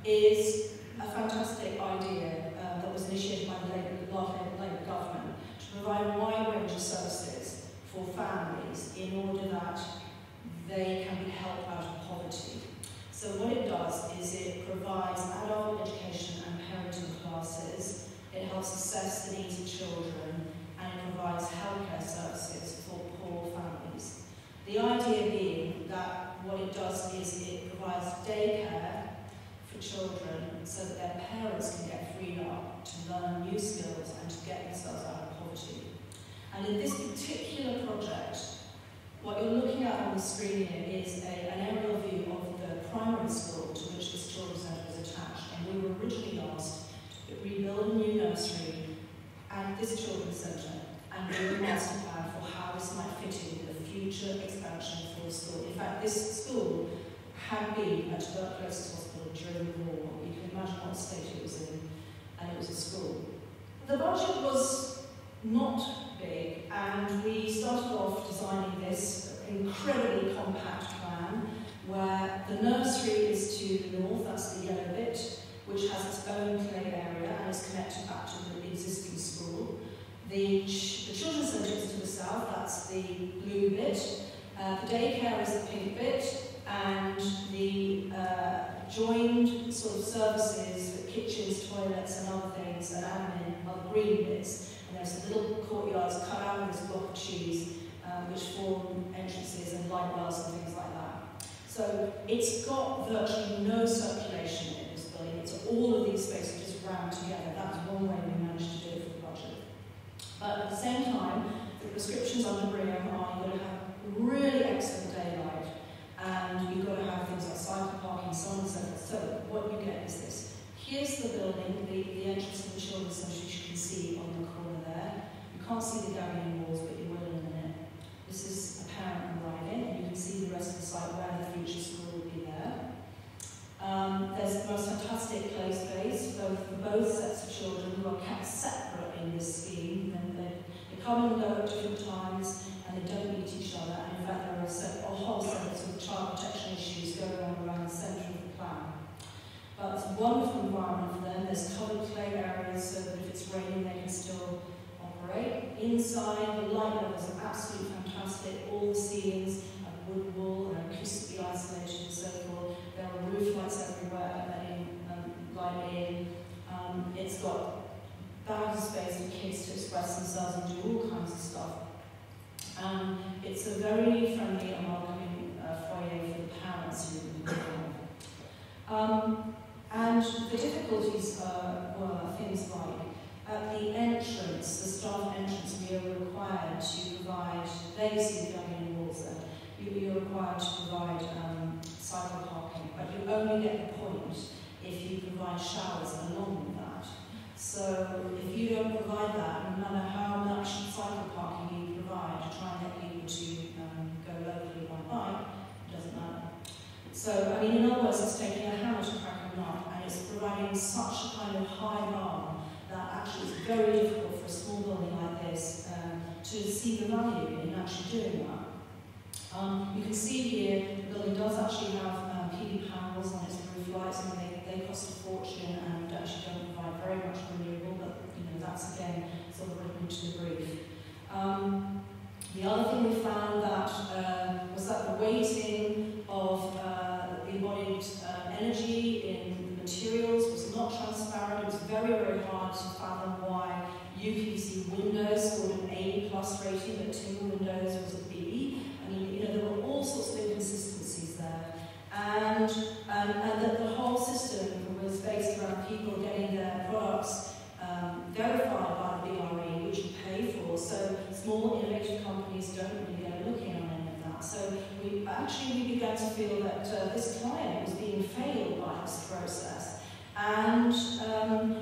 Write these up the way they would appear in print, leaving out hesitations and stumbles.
is a fantastic idea that was initiated by the Labour government to provide a wide range of services for families in order that they can be helped out of poverty. So what it does is it provides adult education and parenting classes, it helps assess the needs of children, and it provides healthcare services for poor families. The idea being that what it does is it provides daycare for children so that their parents can get freed up to learn new skills and to get themselves out of poverty. And in this particular project, what you're looking at on the screen here is an aerial view of the primary school to which this children's centre is attached. And we were originally asked to rebuild a new nursery and this children's centre and do a master plan for how this might fit in with the future expansion for the school. In fact, this school had been a tuberculosis hospital during the war. You can imagine what state it was in, and it was a school. The budget was not big, and we started off designing this incredibly compact plan where the nursery is to the north, that's the yellow bit, which has its own play area and is connected back to the existing school. The children's centre is to the south, that's the blue bit. The daycare is the pink bit, and the joined sort of services, the kitchens, toilets and other things, and admin are the green bits. And there's little courtyards cut out of this block of cheese, which form entrances and light wells and things like that. So it's got virtually no circulation in this building. It's all of these spaces just rammed together. That's one way we managed to do it for the budget. But at the same time, the prescriptions under BREEAM are you've got to have really excellent daylight, and you've got to have things like cycle parking, so on and so forth. So what you get is this. Here's the building, the entrance to the children's centre, which you can see on the corner there. You can't see the gabion walls, but you will in a minute. This is a parent arriving, and you can see the rest of the site where the future school will be there. There's the most fantastic play space, for both sets of children who are kept separate in this scheme. And they come and go at different times, and they don't meet each other. And in fact, there are a whole set of child protection issues going on around the centre of the plan. But it's a wonderful environment for them. There's covered play areas so that if it's raining, they can still operate. Inside, the light levels are absolutely fantastic. All the ceilings are wood wool and acoustically isolated and so forth. There are roof lights everywhere letting light in. It's got bags of space for kids to express themselves and do all kinds of stuff. It's a very friendly and welcoming foyer for the parents who come. And the difficulties were things like, at the entrance, the staff entrance, we are required to provide, there you see the gabion walls there, you're required to provide cycle parking, but you only get the point if you provide showers along with that. So if you don't provide that, no matter how much cycle parking you provide to try and get people to go locally by bike, it doesn't matter. So, I mean, in other words, it's taking a hammer to crack a nut, and it's providing such a kind of high bar that actually it's very difficult for a small building like this to see the value in actually doing that. You can see here the building does actually have PV panels on its roof lights, and they cost a fortune and actually don't provide very much renewable, but you know that's again sort of written into the brief. The other thing we found that was that the weighting of the embodied energy in the materials was not transparent. It was very, very hard to fathom why UPVC windows scored an A+ rating, but timber windows was a B. I mean, you know, there were all sorts of inconsistencies there. And that the whole system was based around people getting their products verified by the BRE, which you pay for. So small innovative companies don't really get a look in on any of that. So we began to feel that this client was being failed by this process, and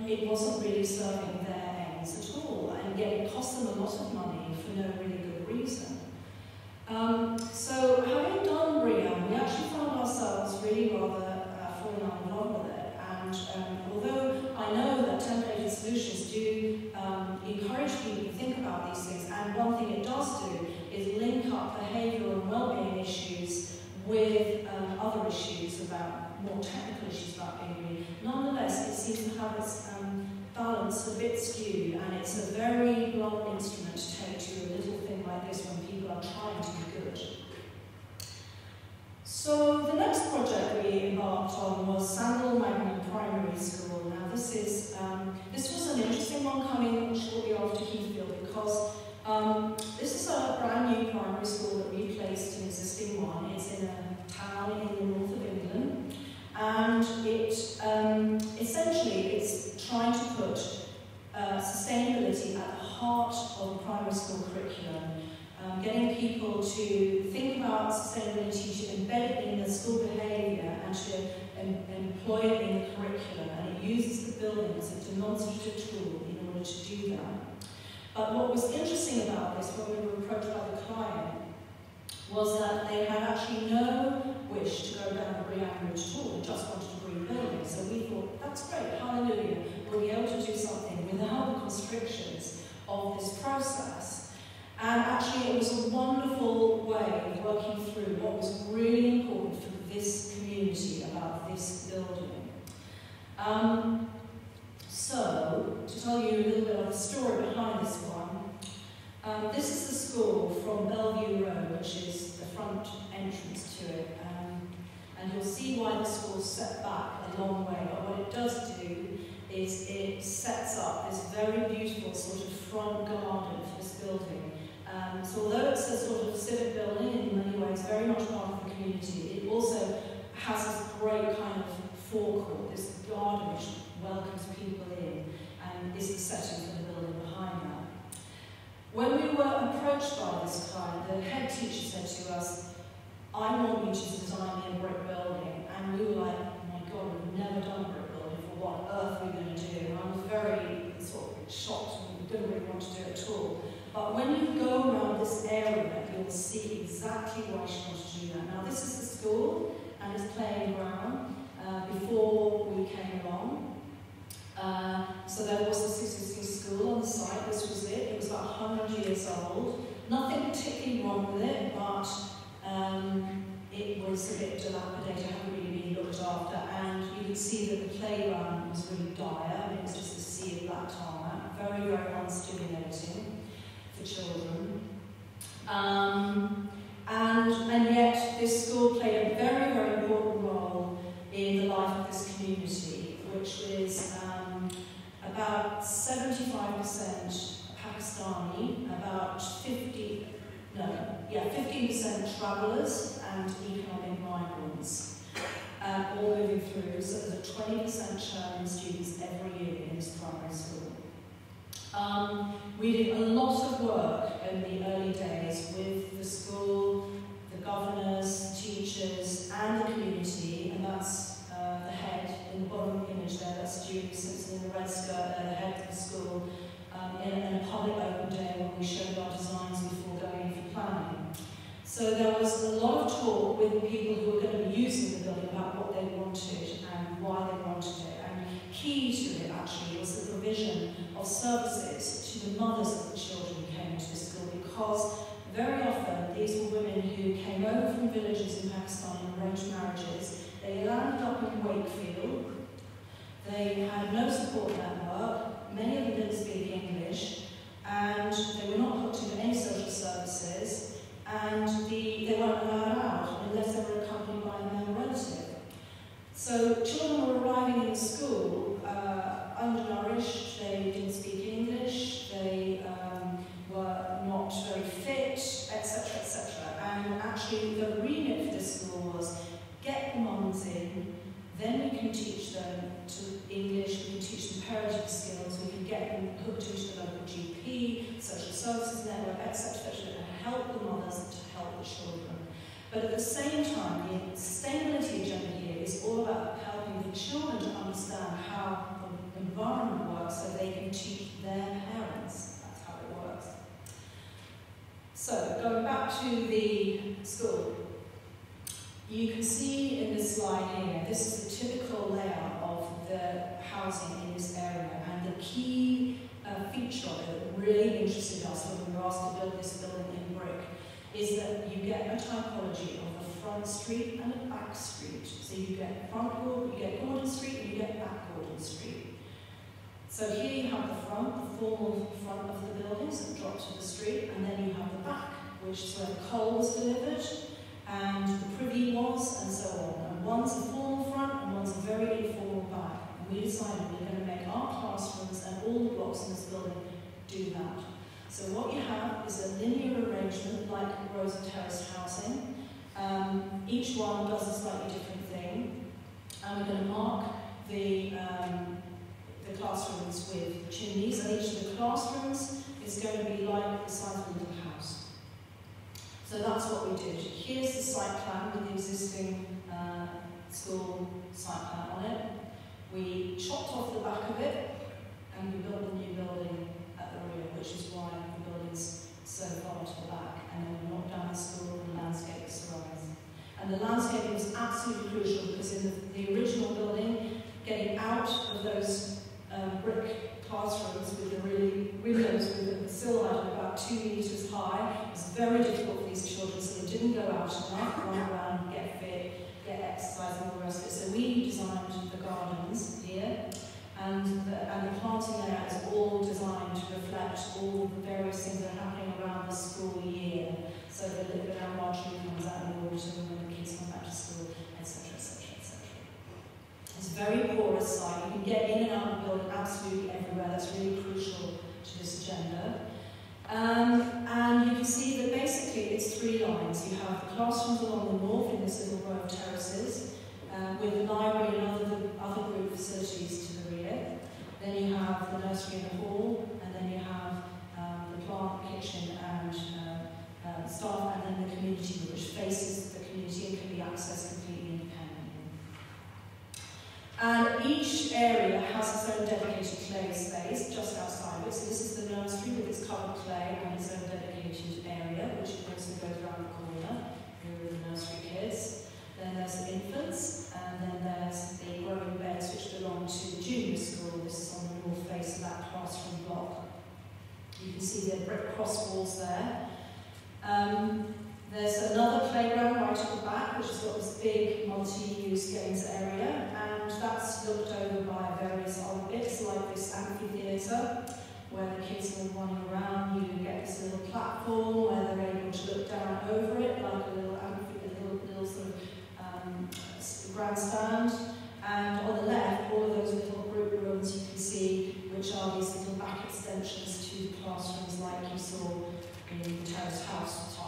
it wasn't really serving their ends at all, and yet it cost them a lot of money for no really good reason. So having done BREEAM, we actually found ourselves really rather falling in love with it. And although I know that templated solutions do encourage people to think about these things, and one thing it does do is link up behavioural and well-being issues with other issues about more technical issues about being green. Nonetheless, it seems to have its balance a bit skewed, and it's a very blunt instrument to take to a little thing like this when people are trying to be good. So the next project we embarked on was Sandal Magna Primary School. Now this was an interesting one coming shortly after Heathfield, because this is a brand new primary school that replaced an existing one. It's in a town in the north of England, and it essentially it's trying to put sustainability at the heart of the primary school curriculum. Getting people to think about sustainability, to embed it in the school behaviour and to employ it in the curriculum, and it uses the building as a demonstrative tool in order to do that. But what was interesting about this when we were approached by the client was that they had actually no wish to go down the BRIAM route at all. They just wanted a green building. So we thought, that's great, hallelujah, we'll be able to do something without the constrictions of this process. And actually it was a wonderful way of working through what was really important for this community about this building. So, to tell you a little bit of the story behind this one, this is the school from Bellevue Road, which is the front entrance to it. And you'll see why the school's set back a long way, but what it does do is it sets up this very beautiful sort of front garden for this building. So although it's a sort of civic building in many ways, very much part of the community, it also has this great kind of forecourt, this garden which welcomes people in and is the setting for the building behind that. When we were approached by this client, the head teacher said to us, I want you to design me a brick building. And we were like, oh my God, we've never done a brick building, for what on earth are we going to do? And I was very sort of shocked and didn't really want to do it at all. But when you go around this area, you'll see exactly why she wants to do that. Now this is the school and its playing ground before we came along. So there was this existing school on the site. This was it. It was about 100 years old. Nothing particularly wrong with it, but it was a bit dilapidated, hadn't really been looked after, and you could see that the playground was really dire. It was just a sea of black tarmac, very, very unstimulating for children. And yet this school played a very, very important role in the life of this community, which is about 75% Pakistani, about 15% travellers and economic migrants, all moving through. So there's a 20% churn in students every year in this primary school. We did a lot of work in the early days with the school, the governors, teachers, and the community, and that's the head in the bottom image there, that's Julie Simpson in the red skirt, the head of the school, in a public open day when we showed our designs before going in for planning. So there was a lot of talk with the people who were going to be using the building about what they wanted and why they wanted it. And key to it actually was the provision of services to the mothers of the children who came into the school, because very often these were women who came over from villages in Pakistan and arranged marriages. They landed up in Wakefield. They had no support network. Many of them didn't speak English, and they were not hooked into any social services, and they weren't allowed out unless they were accompanied by a male relative. So children were arriving in school undernourished, they didn't speak English, they were not very fit, etc., etc. And actually the remit for this school was get the mums in, then we can teach them to English, we can teach them parenting skills, we can get them hooked into the local GP, social services network, etc., and help the mothers to help the children. But at the same time, the sustainability agenda here is all about helping the children to understand how the environment works so they can teach their parents. That's how it works. So, going back to the school, you can see in this slide here, this is the typical layout of the housing in this area, and the key feature of it that really interested us when we were asked to build this building in brick is that you get a typology of a front street and a back street. So you get Gordon Street, and you get back Gordon Street. So here you have the front, the formal front of the buildings that drop to the street, and then you have the back, which is where the coal was delivered, and the privy was, and so on. And one's a formal front, and one's a very informal back. And we decided we're going to make our classrooms and all the blocks in this building do that. So what you have is a linear arrangement like rows of terraced housing. Each one does a slightly different thing. And we're going to mark the classrooms with chimneys, and each of the classrooms is going to be like the size of a little house. So that's what we did. Here's the site plan with the existing school site plan on it. We chopped off the back of it, and we built a new building at the rear, which is why the building's so far to the back. And then we knocked down the school and the landscape surrounds. And the landscaping was absolutely crucial, because in the original building, getting out of those brick classrooms with the really windows with the sill height of about 2 meters high was very difficult for these children, so they didn't go out enough, run around, get fit, get exercise, and all the rest of it. So we designed the gardens here, and the planting layout is all designed to reflect all the various things that are happening around the school year. So the little bit of archery comes out in the autumn when the kids come back to school, etc., etc., etc. It's a very porous site. You can get in and out of the building absolutely everywhere. That's really crucial to this agenda. And you can see that basically it's 3 lines. You have the classrooms along the north in this little row of terraces, with the library and other group facilities to the rear. Then you have the nursery and the hall, and then you have the plant, kitchen, and staff, and then the community room, which faces the community and can be accessed completely independently. And each area has its own dedicated clay space just outside of it. So this is the nursery with its covered clay and its own dedicated area, which also goes around the corner. Here are the nursery kids. Then there's the infants, and then there's the growing beds, which belong to the junior school. This is on the north face of that classroom block. You can see the brick cross walls there. There's another playground right at the back, which has got this big multi-use games area, and that's looked over by various old bits like this amphitheatre, where the kids are running around. You get this little platform where they're able to look down over it, like a little sort of grandstand. And on the left, all of those little group rooms you can see, which are these little back extensions to the classrooms like you saw in the terraced house type.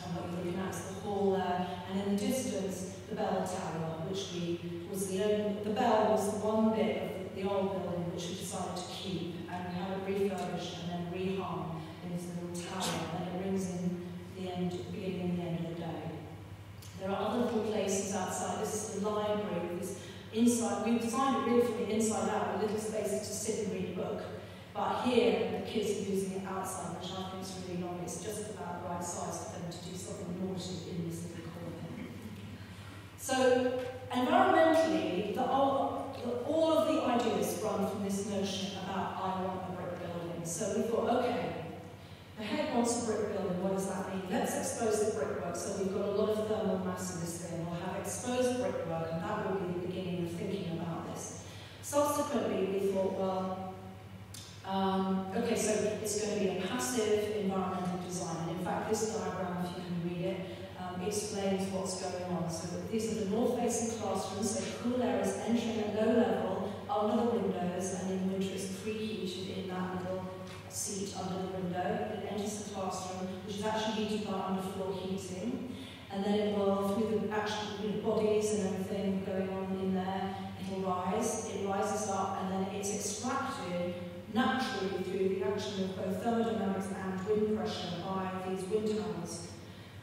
And what you're looking at is the hall there, and in the distance, the bell tower, which the bell was the one bit of the old building which we decided to keep, and we had it refurbished and then rehung into the little tower, and it rings in the beginning and the end of the day. There are other little places outside. This is the library. This inside, we designed it really from the inside out, with little spaces to sit and read a book. But here, the kids are using it outside, which I think is really lovely. It's just about the right size for them to do something naughty in this little corner. So, environmentally, all of the ideas run from this notion about I want a brick building. So we thought, okay, the head wants a brick building, what does that mean? Let's expose the brickwork. So we've got a lot of thermal mass in this thing. We'll have exposed brickwork, and that will be the beginning of thinking about this. Subsequently, we thought, well, okay, so it's going to be a passive environmental design. And in fact, this diagram, if you can read it, explains what's going on. So these are the north-facing classrooms, so cool air is entering at low level under the windows, and in winter it's preheated in that little seat under the window. It enters the classroom, which is actually heated by underfloor heating, and then it will, through the actual bodies and everything going on in there, it'll rise. It rises up, and then it's extracted naturally through the action of both thermodynamics and wind pressure by these wind tunnels.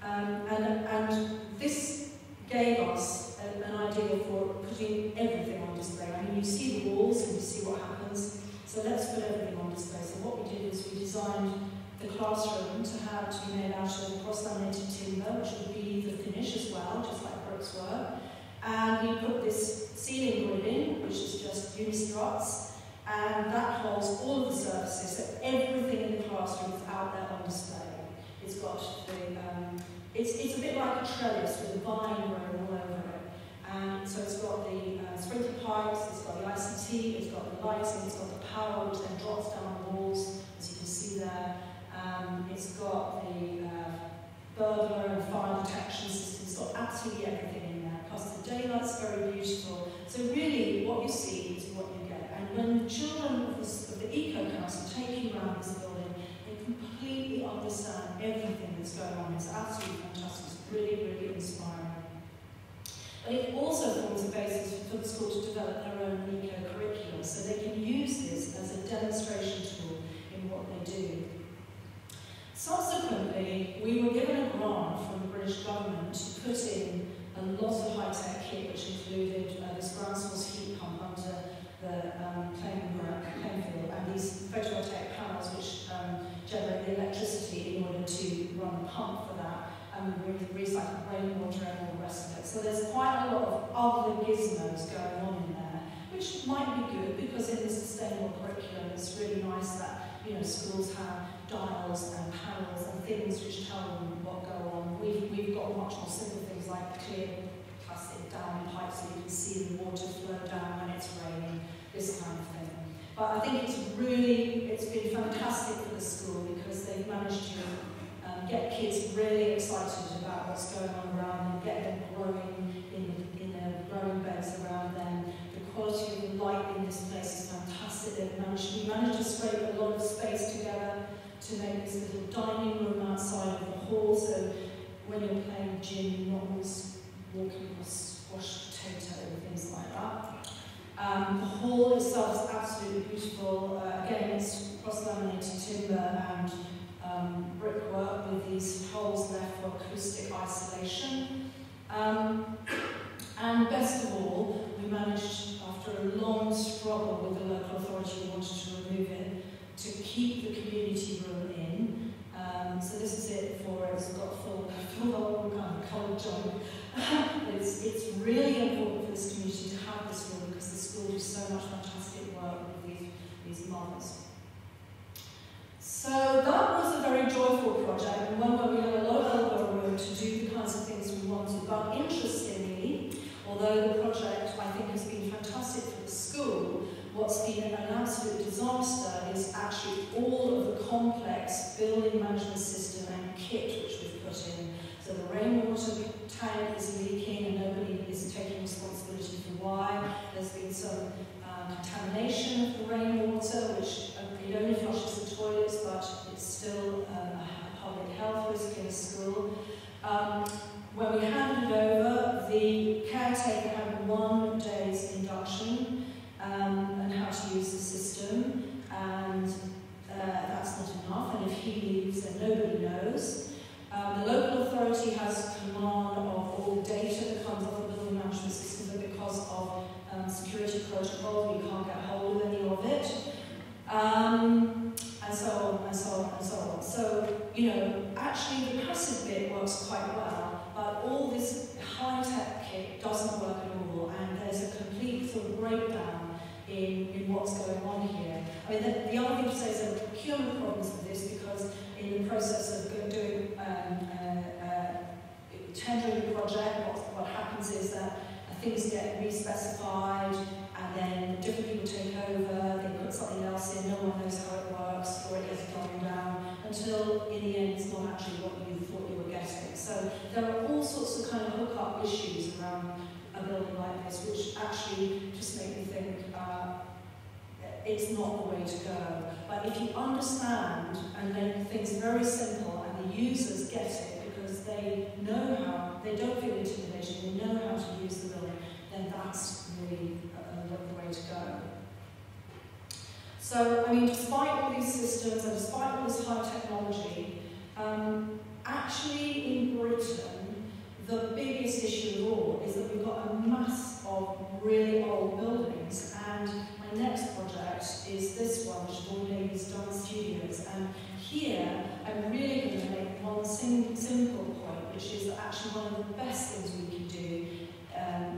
And this gave us an idea for putting everything on display. I mean, you see the walls and you see what happens, so let's put everything on display. So what we did is we designed the classroom to be made out of cross-laminated timber, which would be the finish as well, just like bricks were. And we put this ceiling grid in, which is just unistruts, and that holds all of the surfaces, so everything in the classroom is out there on display. It's got got the, it's a bit like a trellis with a vine growing all over it. And so it's got the sprinkler pipes, it's got the ICT, it's got the lighting, it's got the power which then drops down the walls, as you can see there. It's got the burglar and fire detection system, it's got absolutely everything in there. Plus the daylight's very beautiful. So really what you see is what you get. And when the children of the Eco Council take you around this building, they completely understand everything that's going on. It's absolutely fantastic. It's really, really inspiring. But it also forms a basis for the school to develop their own eco-curriculum, so they can use this as a demonstration tool in what they do. Subsequently, we were given a grant from the British government to put in a lot of high-tech kit, which included this ground source heat pump under the playing field, and these photovoltaic panels which generate the electricity in order to run the pump for that, and recycle rainwater and all the rest of it. So there's quite a lot of other gizmos going on in there, which might be good because in the sustainable curriculum it's really nice that schools have dials and panels and things which tell them what go on. We've got much more simple things like clear plastic down pipes so you can see the water flow down when it's raining, this kind of thing. But I think it's been fantastic for the school because they've managed to get kids really excited about what's going on around them, get them growing in their growing beds around them. The quality of the light in this place is fantastic. We managed to scrape a lot of space together to make this little dining room outside of the hall, so when you're playing gym, you're not always walking across squashed potato and things like that. The hall itself is absolutely beautiful. Again, it's cross-laminated timber and brickwork with these holes left for acoustic isolation. And best of all, we managed, after a long struggle with the local authority who wanted to remove it, to keep the community room in. So this is it for it. It's got full kind of coloured joint. It's really important for this community to have this room because the school does so much fantastic work with these mothers. So that was a very joyful project, and one where we had a lot of elbow room to do the kinds of things we wanted. But interestingly, although the project I think has been fantastic for the school, what's been an absolute disaster is actually all of the complex building management system and kit which we've put in. So the rainwater tank is leaking and nobody is taking responsibility for why. There's been some contamination of the rainwater, which it only flushes the toilets, but it's still a public health risk in a school. When we handed it over, the caretaker had 1 day's induction on how to use the system, and that's not enough, and if he leaves, then nobody knows. The local authority has command of all the data that comes off the building management system, but because of security protocol, we can't get hold of any of it. And so on, and so on, and so on. So, actually the passive bit works quite well, but all this high-tech kit doesn't work at all, and there's a complete sort of breakdown in what's going on here. I mean, the other thing to say is there are procurement problems with this because in the process of doing tendering the project, what happens is that things get re-specified, and then different people take over, they put something else in, no one knows how it works, or it gets gone down, until in the end it's not actually what you thought you were getting. So there are all sorts of kind of hook-up issues around a building like this, which actually just make me think it's not the way to go. But if you understand and make things very simple, and the users get it, because they know how, they don't feel intimidation, they know how to use the building, then that's really the way to go. So, I mean, despite all these systems and despite all this high technology, actually in Britain, the biggest issue of all is that we've got a mass of really old buildings, and my next project is this one, which is Siobhan Davies Studies, and here I'm really going to make one simple point, which is that actually one of the best things we can do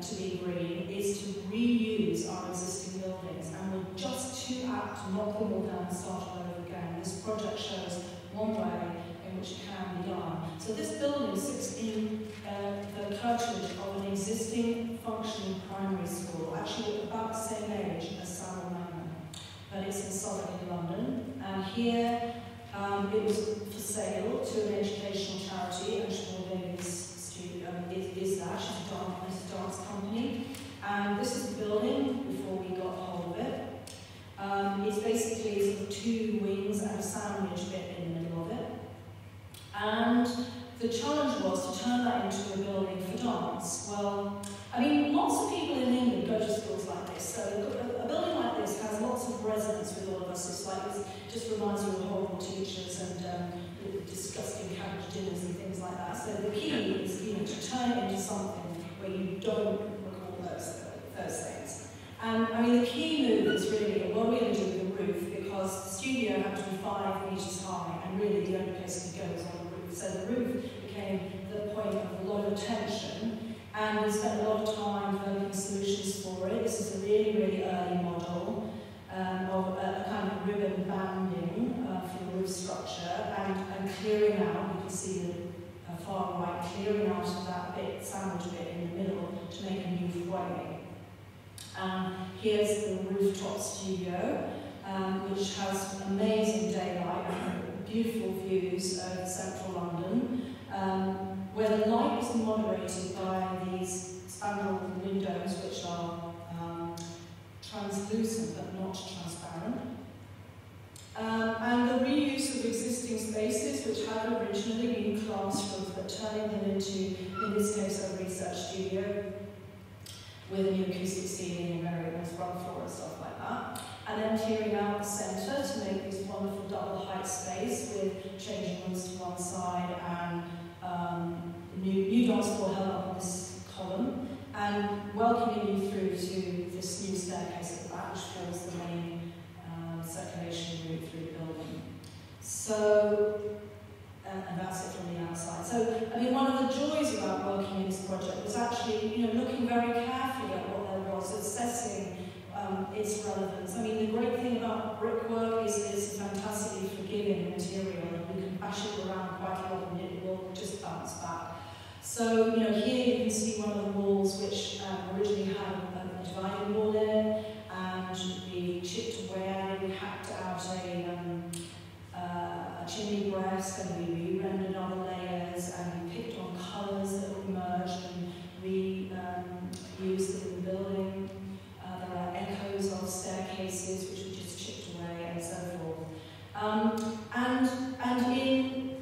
to be green is to reuse our existing buildings, and we're just too apt to knock them all down and start all over again. This project shows one way in in which it can be done. So this building sits in the curtilage of an existing functioning primary school, actually at about the same age as Sandal Magna, but it's in Southwark in London. And here it was for sale to an educational charity, and Siobhan Davies Studies is that. She's a dance company. And this is the building before we got hold of it. It's basically sort of two wings and a sandwich bit in the middle of it. And the challenge was to turn that into a building for dance. Well, I mean, lots of people in England go to schools like this. So a building like this has lots of resonance with all of us. It's like this, just reminds you of horrible teachers and disgusting cabbage dinners and things like that. So the key is, to turn it into something where you don't recall those things. And I mean, the key move is really what are we going to do with the roof, because the studio had to be 5 meters high, and really the only place to go was on the roof. So the roof became the point of a lot of tension, and we spent a lot of time developing solutions for it. This is a really, really early model of a kind of ribbon banding for the roof structure, and clearing out. You can see the far right, clearing out of that bit, sandwich bit in the middle to make a new foyer. Here's the rooftop studio, which has amazing daylight and beautiful views of central London, where the light is moderated by these Sandal windows, which are translucent but not transparent. And the reuse of existing spaces, which had originally been classrooms, but turning them into, in this case, a research studio, with a new acoustic ceiling and very nice ground floor and stuff like that. And then clearing out the centre to make this wonderful double height space with changing rooms to one side and new dance floor held up on this column, and welcoming you through to this new staircase at the back, which forms the main circulation route through the building. So, and that's it from the outside. So, I mean, one of the joys about working in this project was actually, looking very carefully at what there was, assessing its relevance. I mean, the great thing about brickwork is it's a fantastically forgiving material, and you can bash it around quite a lot and it will just bounce back. So, here you can see one of the walls which originally had a dividing wall in it, and we chipped away at it, we hacked out a chimney breast, and we re-rendered other layers, and we picked on colours that were merged and reused them in the building. There are echoes of staircases which we just chipped away, and so forth. And in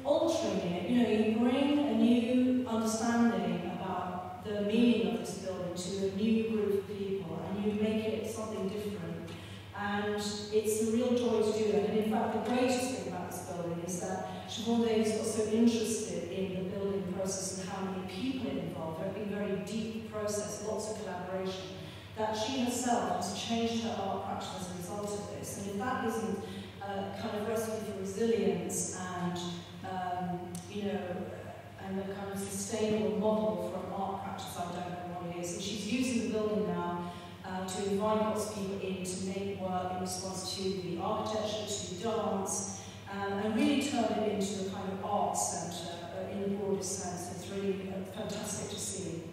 altering it, you bring a new understanding about the meaning of this building to a new group of people, and you make it something different. And it's a real joy to do that. And in fact, the greatest thing about this building is that Siobhan Davies got so interested in the building process and how many people it involved. There had been a very deep process, lots of collaboration, that she herself has changed her art practice as a result of this. And if that isn't a kind of recipe for resilience and, and a kind of sustainable model for an art practice, I don't know what it is. And she's using the building now to invite lots of people in to make work in response to the architecture, to dance, and really turn it into a kind of art centre in the broadest sense. It's really fantastic to see.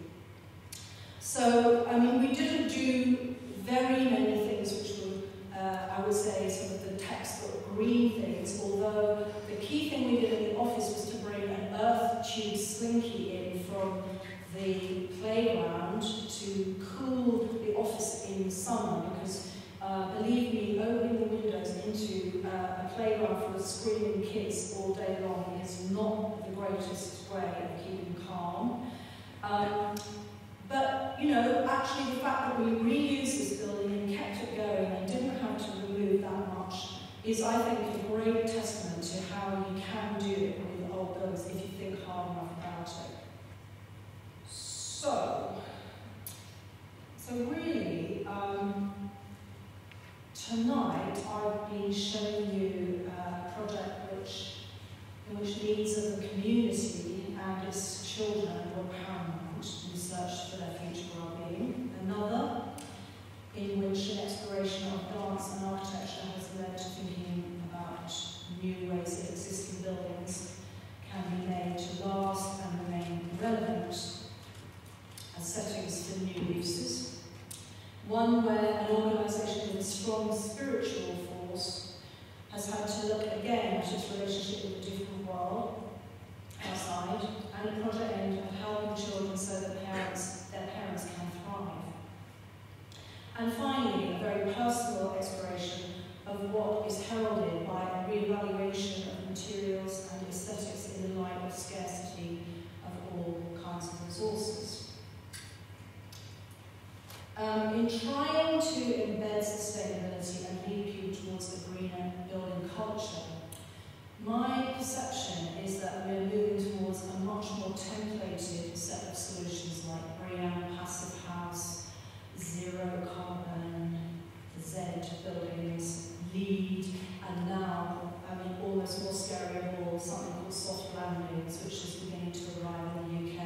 So, I mean, we didn't do very many things which were, I would say, sort of the textbook green things, although the key thing we did in the office was to bring an earth tube slinky in from the playground to cool the office in summer, because believe me, opening the windows into a playground full of screaming kids all day long is not the greatest way of keeping calm. But, actually the fact that we reused this building and kept it going and didn't have to remove that much is, I think, a great testament to how you can do it with old buildings if you think hard enough about it. So really, tonight I've been showing you a project in which needs of the community and its children were paramount in search for their future well-being. Another in which an exploration of dance and architecture has led to thinking about new ways of existing buildings. look again at its relationship with the different world outside, and a project aimed at helping children so that their parents can thrive. And finally, a very personal exploration of what is heralded by a re-evaluation of materials and aesthetics in the light of scarcity of all kinds of resources. In trying to embed sustainability and lead people towards a greener building culture, my perception is that we're moving towards a much more templated set of solutions like BREEAM, Passive House, Zero Carbon, Z buildings, LEED, and now, almost more scary of all, something called soft landings, which is beginning to arrive in the UK,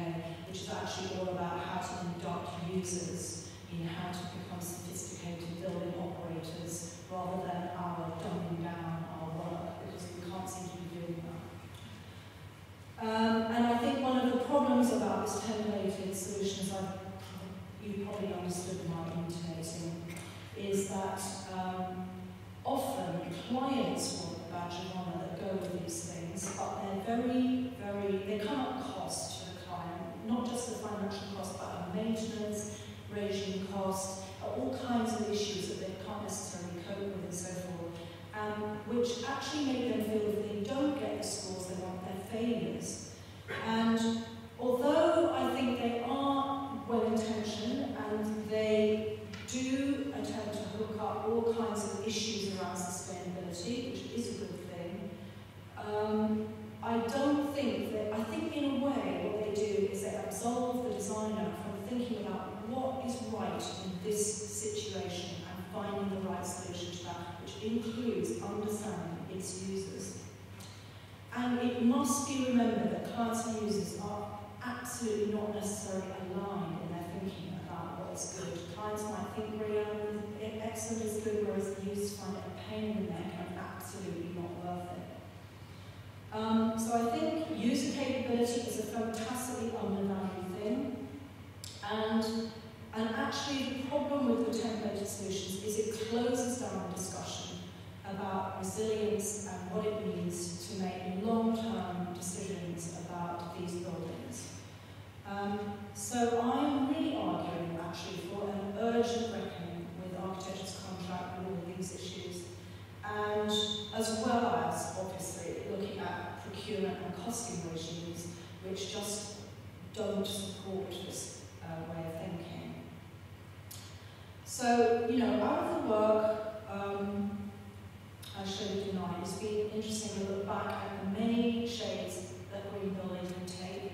which is actually all about how to induct users in how to become sophisticated building operators rather than our dumbing down our work, because we can't seem to be doing that. And I think one of the problems about this templated solution, as you probably understood my intonating, is that often clients want a badge of honour that go with these things, but they come at cost to the client, not just the financial cost, but a maintenance regime cost, all kinds of issues that they can't necessarily cope with and so forth, which actually make them feel that they don't get the scores they want, they're failures. And although I think they are well-intentioned and they do attempt to hook up all kinds of issues around sustainability, which is a good thing, I think in a way what they do is they absolve the designer from thinking about what is right in this situation and finding the right solution to that, which includes understanding its users. And it must be remembered that clients and users are absolutely not necessarily aligned in their thinking about what is good. Clients might think excellent is good, whereas the users find it a pain in the neck and absolutely not worth it. So I think user capability is a fantastically undervalued thing, and actually the problem with the templated solutions is it closes down the discussion about resilience and what it means to make long-term decisions about these buildings. So I'm really arguing actually for an urgent reckoning with architecture's contract with all of these issues, and as well as obviously looking at procurement and costing regimes which just don't support this way of thinking. So, out of the work I showed you tonight, it's been interesting to look back at the many shades that green building can take,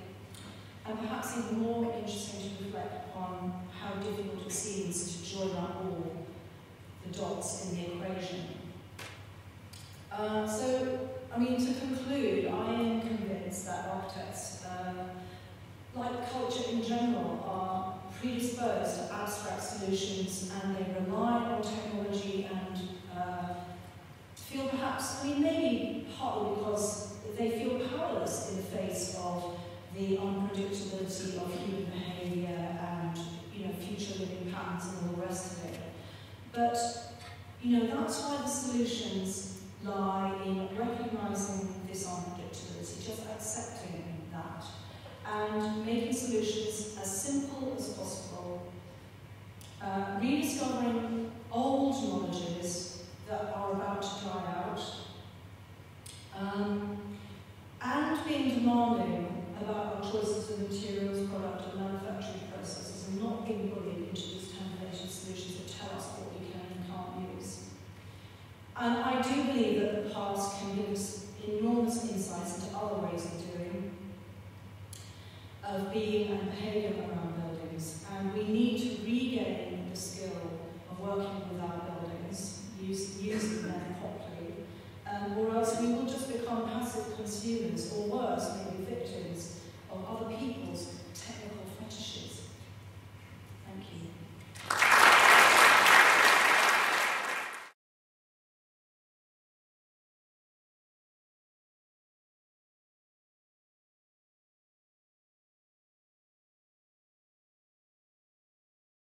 and perhaps even more interesting to reflect upon how difficult it seems to join up all the dots in the equation. To conclude, I am convinced that architects, like culture in general, are predisposed to abstract solutions, and they rely on technology and feel perhaps, maybe partly because they feel powerless in the face of the unpredictability of human behaviour and future living patterns and all the rest of it. But that's why the solutions lie in recognising this unpredictability, just accepting that, and making solutions as simple as possible, rediscovering old knowledges that are about to die out, and being demanding about our choices of materials, product and manufacturing processes, and not being bullied into these templated solutions that tell us what we can and can't use. And I do believe that the past can give us enormous insights into other ways of doing, of being and behaving around buildings, and we need to regain the skill of working with our buildings, using them properly, or else we will just become passive consumers, or worse, maybe victims of other people's technical fetishes. Thank you.